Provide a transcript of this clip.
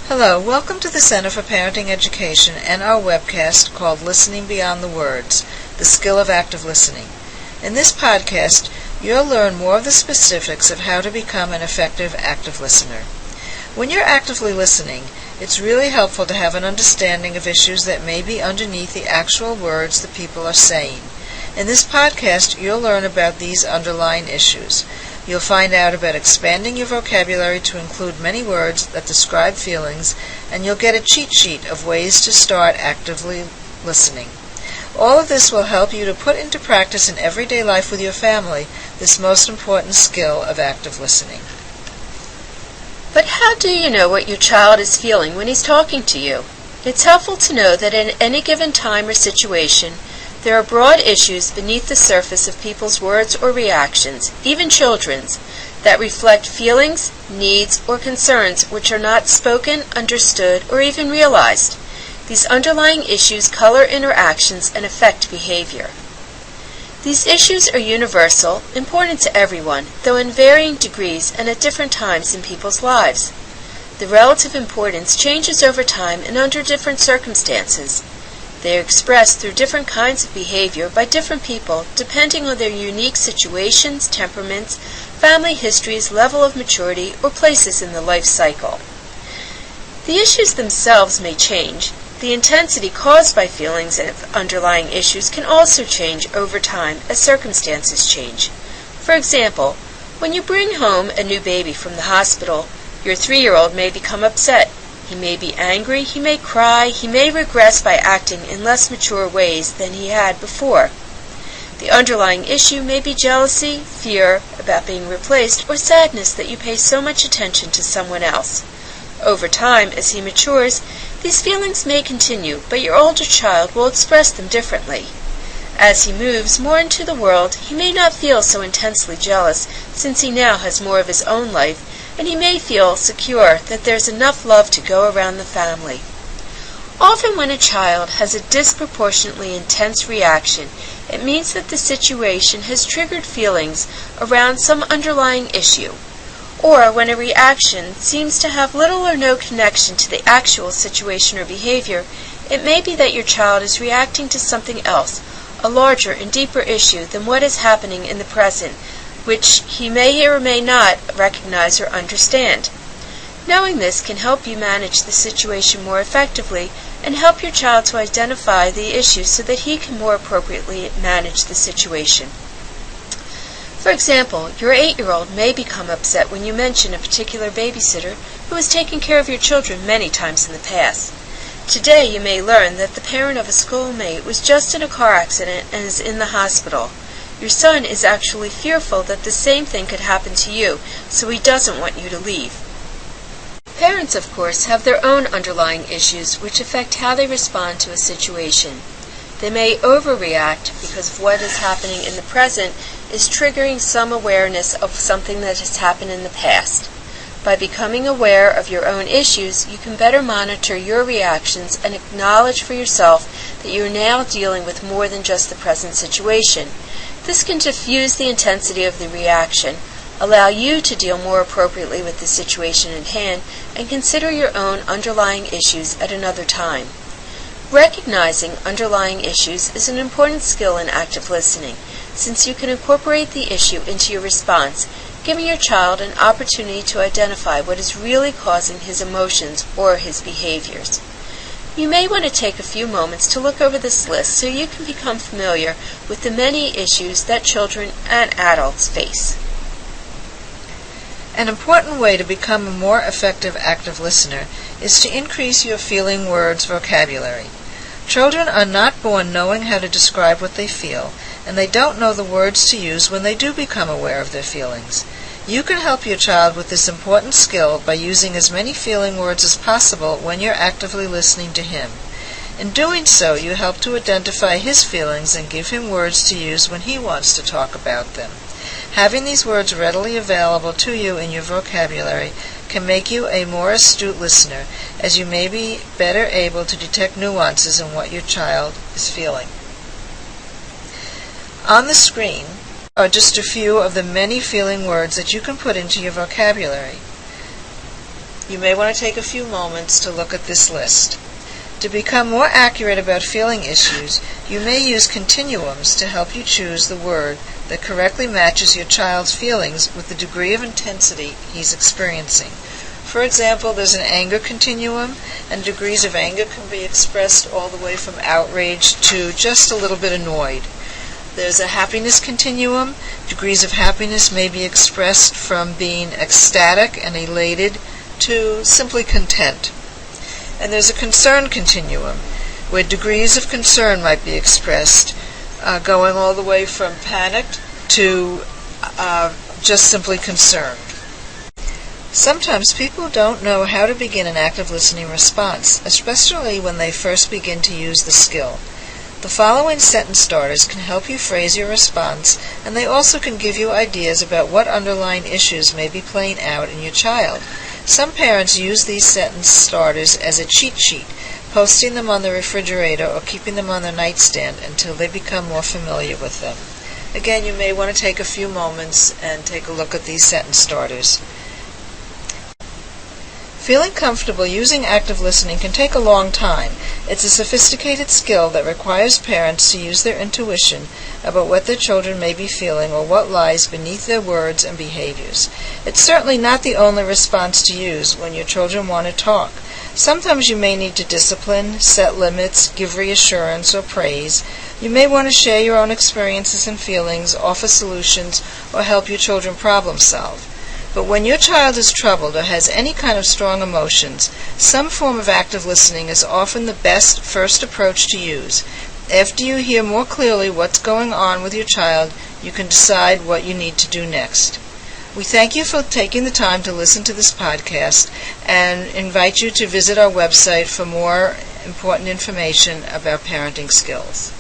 Hello, welcome to the Center for Parenting Education and our webcast called Listening Beyond the Words, the Skill of Active Listening. In this podcast, you'll learn more of the specifics of how to become an effective active listener. When you're actively listening, it's really helpful to have an understanding of issues that may be underneath the actual words the people are saying. In this podcast, you'll learn about these underlying issues. You'll find out about expanding your vocabulary to include many words that describe feelings, and you'll get a cheat sheet of ways to start actively listening. All of this will help you to put into practice in everyday life with your family this most important skill of active listening. But how do you know what your child is feeling when he's talking to you? It's helpful to know that in any given time or situation, there are broad issues beneath the surface of people's words or reactions, even children's, that reflect feelings, needs, or concerns which are not spoken, understood, or even realized. These underlying issues color interactions and affect behavior. These issues are universal, important to everyone, though in varying degrees and at different times in people's lives. The relative importance changes over time and under different circumstances. They are expressed through different kinds of behavior by different people depending on their unique situations, temperaments, family histories, level of maturity, or places in the life cycle. The issues themselves may change. The intensity caused by feelings and underlying issues can also change over time as circumstances change. For example, when you bring home a new baby from the hospital, your 3-year-old may become upset. He may be angry, he may cry, he may regress by acting in less mature ways than he had before. The underlying issue may be jealousy, fear about being replaced, or sadness that you pay so much attention to someone else. Over time, as he matures, these feelings may continue, but your older child will express them differently. As he moves more into the world, he may not feel so intensely jealous, since he now has more of his own life, and he may feel secure that there's enough love to go around the family. Often when a child has a disproportionately intense reaction, it means that the situation has triggered feelings around some underlying issue. Or when a reaction seems to have little or no connection to the actual situation or behavior, it may be that your child is reacting to something else, a larger and deeper issue than what is happening in the present, which he may or may not recognize or understand. Knowing this can help you manage the situation more effectively and help your child to identify the issue so that he can more appropriately manage the situation. For example, your 8-year-old may become upset when you mention a particular babysitter who has taken care of your children many times in the past. Today you may learn that the parent of a schoolmate was just in a car accident and is in the hospital. Your son is actually fearful that the same thing could happen to you, so he doesn't want you to leave. Parents, of course, have their own underlying issues which affect how they respond to a situation. They may overreact because of what is happening in the present is triggering some awareness of something that has happened in the past. By becoming aware of your own issues, you can better monitor your reactions and acknowledge for yourself that you are now dealing with more than just the present situation. This can diffuse the intensity of the reaction, allow you to deal more appropriately with the situation at hand, and consider your own underlying issues at another time. Recognizing underlying issues is an important skill in active listening, since you can incorporate the issue into your response, giving your child an opportunity to identify what is really causing his emotions or his behaviors. You may want to take a few moments to look over this list so you can become familiar with the many issues that children and adults face. An important way to become a more effective active listener is to increase your feeling words vocabulary. Children are not born knowing how to describe what they feel, and they don't know the words to use when they do become aware of their feelings. You can help your child with this important skill by using as many feeling words as possible when you're actively listening to him. In doing so, you help to identify his feelings and give him words to use when he wants to talk about them. Having these words readily available to you in your vocabulary can make you a more astute listener, as you may be better able to detect nuances in what your child is feeling. On the screen are just a few of the many feeling words that you can put into your vocabulary. You may want to take a few moments to look at this list. To become more accurate about feeling issues, you may use continuums to help you choose the word that correctly matches your child's feelings with the degree of intensity he's experiencing. For example, there's an anger continuum, and degrees of anger can be expressed all the way from outrage to just a little bit annoyed. There's a happiness continuum. Degrees of happiness may be expressed from being ecstatic and elated to simply content. And there's a concern continuum, where degrees of concern might be expressed, going all the way from panicked to just simply concerned. Sometimes people don't know how to begin an active listening response, especially when they first begin to use the skill. The following sentence starters can help you phrase your response, and they also can give you ideas about what underlying issues may be playing out in your child. Some parents use these sentence starters as a cheat sheet, posting them on the refrigerator or keeping them on their nightstand until they become more familiar with them. Again, you may want to take a few moments and take a look at these sentence starters. Feeling comfortable using active listening can take a long time. It's a sophisticated skill that requires parents to use their intuition about what their children may be feeling or what lies beneath their words and behaviors. It's certainly not the only response to use when your children want to talk. Sometimes you may need to discipline, set limits, give reassurance, or praise. You may want to share your own experiences and feelings, offer solutions, or help your children problem solve. But when your child is troubled or has any kind of strong emotions, some form of active listening is often the best first approach to use. After you hear more clearly what's going on with your child, you can decide what you need to do next. We thank you for taking the time to listen to this podcast and invite you to visit our website for more important information about parenting skills.